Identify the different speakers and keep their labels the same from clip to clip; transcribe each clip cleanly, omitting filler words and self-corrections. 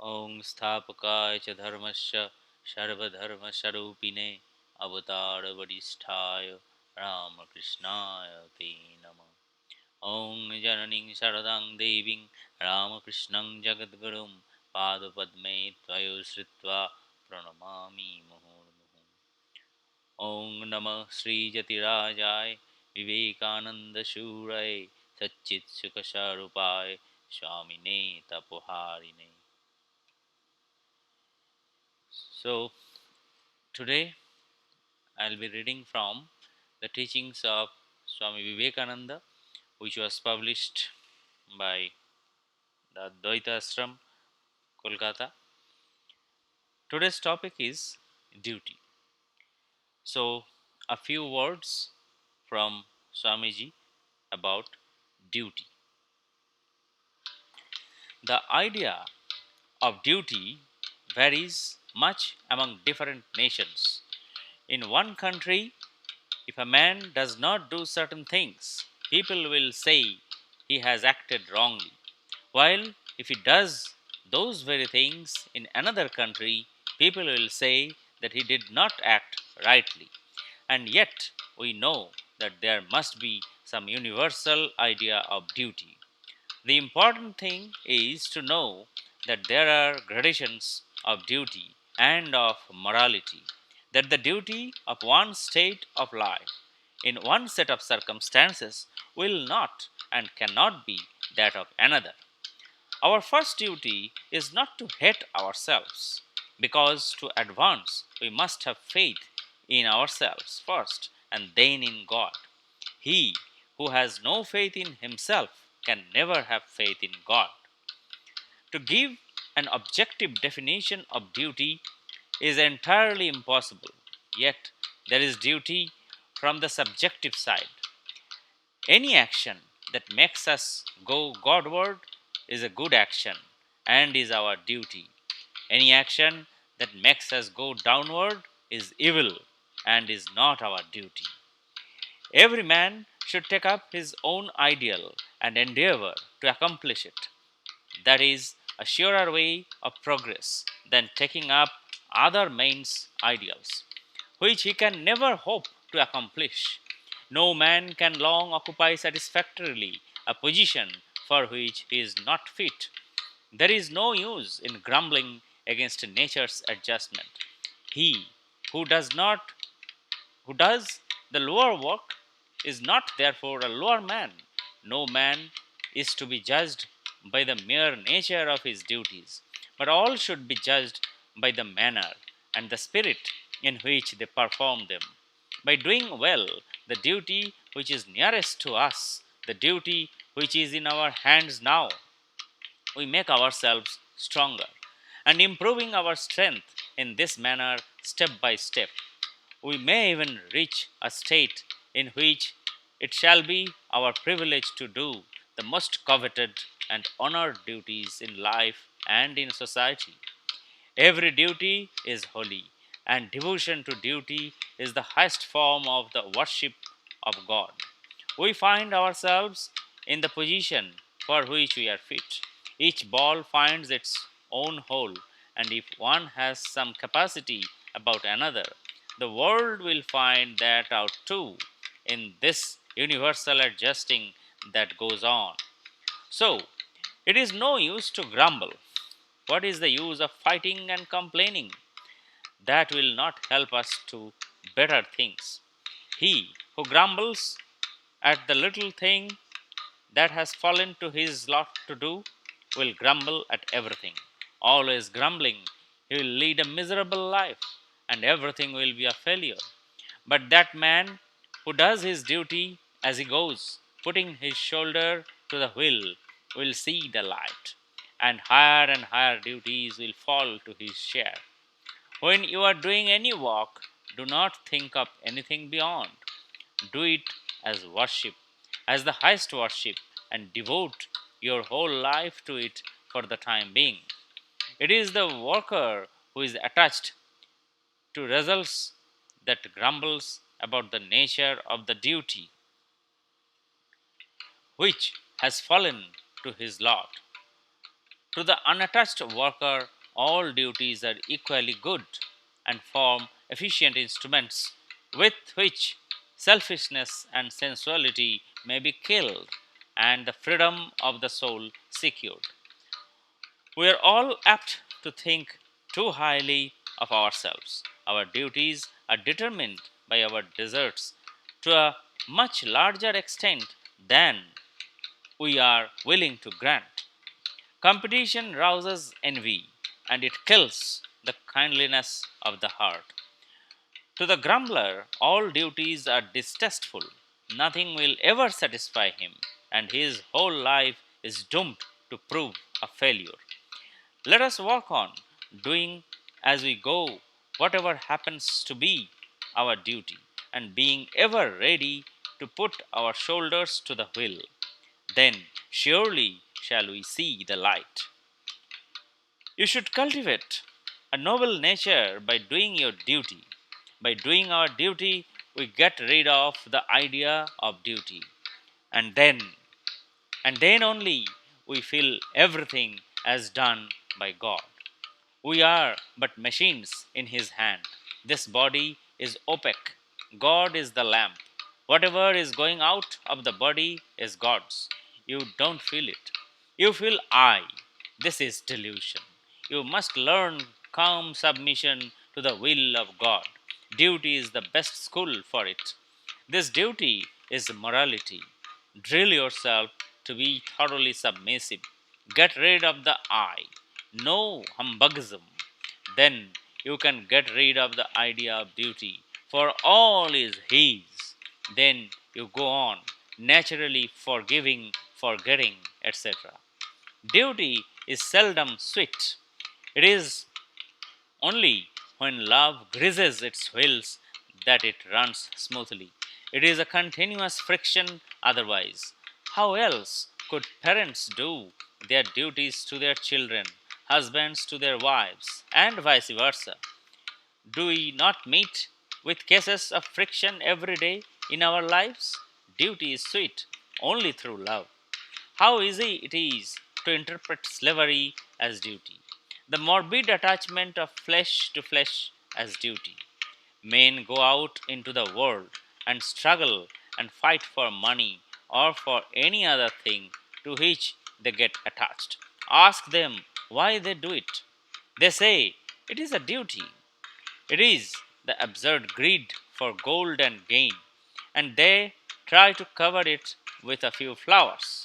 Speaker 1: ॐ स्थापकाय च धर्मस्य सर्वधर्मस्वरूपिणे अवतारवरिष्ठाय रामकृष्णाय ते नमः। ॐ जननीं शरदां देवीं रामकृष्णं जगद्गुरुं पादपद्मे त्वयोश्रित्वा प्रणमामि मुहुर्मुहुः। ॐ नमः श्रीजतिराजाय विवेकानन्दशूरये सच्चित्सुखस्वरूपाय स्वामिने तपोहारिणे। So, today I'll be reading from the teachings of Swami Vivekananda, which was published by the Advaita Ashram, Kolkata. Today's topic is duty. So, a few words from Swamiji about duty. The idea of duty varies much among different nations. In one country, if a man does not do certain things, people will say he has acted wrongly. While if he does those very things in another country, people will say that he did not act rightly. And yet, we know that there must be some universal idea of duty. The important thing is to know that there are gradations of duty and of morality, that the duty of one state of life in one set of circumstances will not and cannot be that of another. Our first duty is not to hate ourselves, because to advance we must have faith in ourselves first and then in God. He who has no faith in himself can never have faith in God. To give an objective definition of duty is entirely impossible, yet, there is duty from the subjective side. Any action that makes us go Godward is a good action and is our duty. Any action that makes us go downward is evil and is not our duty. Every man should take up his own ideal and endeavor to accomplish it. That is a surer way of progress than taking up other men's ideals, which he can never hope to accomplish. No man can long occupy satisfactorily a position for which he is not fit. There is no use in grumbling against nature's adjustment. He who does not who does the lower work is not therefore a lower man. No man is to be judged by the mere nature of his duties, but all should be judged by the manner and the spirit in which they perform them. By doing well the duty which is nearest to us, the duty which is in our hands now, we make ourselves stronger, and improving our strength in this manner step by step, we may even reach a state in which it shall be our privilege to do the most coveted and honored duties in life and in society. Every duty is holy, and devotion to duty is the highest form of the worship of God. We find ourselves in the position for which we are fit. Each ball finds its own hole, and if one has some capacity about another, the world will find that out too in this universal adjusting that goes on. So, it is no use to grumble. What is the use of fighting and complaining? That will not help us to better things. He who grumbles at the little thing that has fallen to his lot to do will grumble at everything. Always grumbling, he will lead a miserable life, and everything will be a failure. But that man who does his duty as he goes, putting his shoulder to the wheel, will see the light, and higher duties will fall to his share. When you are doing any work, do not think of anything beyond. Do it as worship, as the highest worship, and devote your whole life to it for the time being. It is the worker who is attached to results that grumbles about the nature of the duty which has fallen to his lot. To the unattached worker, all duties are equally good and form efficient instruments with which selfishness and sensuality may be killed and the freedom of the soul secured. We are all apt to think too highly of ourselves. Our duties are determined by our deserts to a much larger extent than we are willing to grant. Competition rouses envy and it kills the kindliness of the heart. To the grumbler, all duties are distasteful. Nothing will ever satisfy him, and his whole life is doomed to prove a failure. Let us walk on, doing as we go whatever happens to be our duty, and being ever ready to put our shoulders to the wheel. Then surely shall we see the light. You should cultivate a noble nature by doing your duty. By doing our duty, we get rid of the idea of duty. And then only, we feel everything as done by God. We are but machines in His hand. This body is opaque. God is the lamp. Whatever is going out of the body is God's. You don't feel it. You feel I. This is delusion. You must learn calm submission to the will of God. Duty is the best school for it. This duty is morality. Drill yourself to be thoroughly submissive. Get rid of the I. No humbugism. Then you can get rid of the idea of duty, for all is His. Then you go on, naturally forgiving, forgetting, etc. Duty is seldom sweet. It is only when love greases its wheels that it runs smoothly. It is a continuous friction otherwise. How else could parents do their duties to their children, husbands to their wives, and vice versa? Do we not meet with cases of friction every day in our lives? Duty is sweet only through love. How easy it is to interpret slavery as duty, the morbid attachment of flesh to flesh as duty. Men go out into the world and struggle and fight for money or for any other thing to which they get attached. Ask them why they do it. They say it is a duty. It is the absurd greed for gold and gain, and they try to cover it with a few flowers.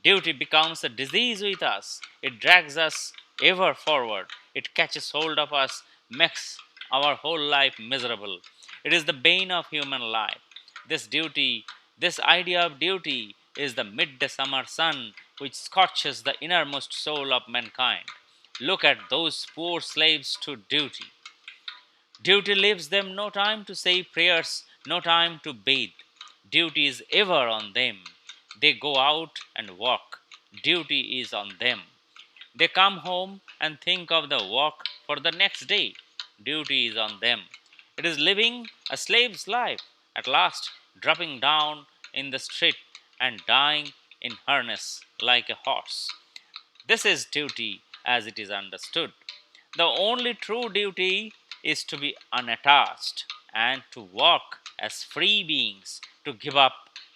Speaker 1: Duty becomes a disease with us. It drags us ever forward. It catches hold of us, makes our whole life miserable. It is the bane of human life. This duty, this idea of duty, is the midday summer sun which scorches the innermost soul of mankind. Look at those poor slaves to duty. Duty leaves them no time to say prayers, no time to bathe. Duty is ever on them. They go out and work. Duty is on them. They come home and think of the work for the next day. Duty is on them. It is living a slave's life, at last dropping down in the street and dying in harness like a horse. This is duty as it is understood. The only true duty is to be unattached and to walk as free beings, to give up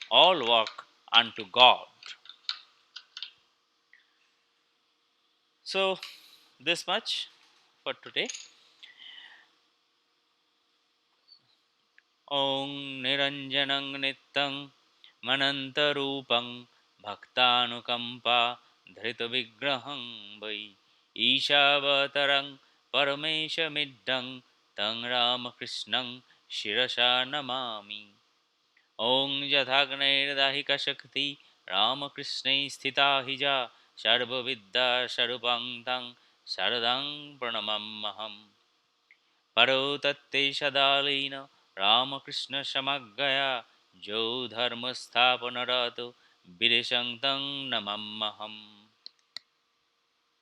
Speaker 1: all work unto God. So, this much for today. Om Niranjanang Nittang Manantarupang Bhaktanukampa Dhritavigraham Vai Ishavatarang Parameshamidang Tang Ramakrishnang Shirasha Namami Om Jathagnairdahika Shakti Ramakrishna Sthita Hija Sarvavidya Sarupang Tang Saradang Pranamamaham परो तत्ते सदालीन रामकृष्ण समग्गया जो धर्म स्थापनरतो विदेशं तं नमम्महम्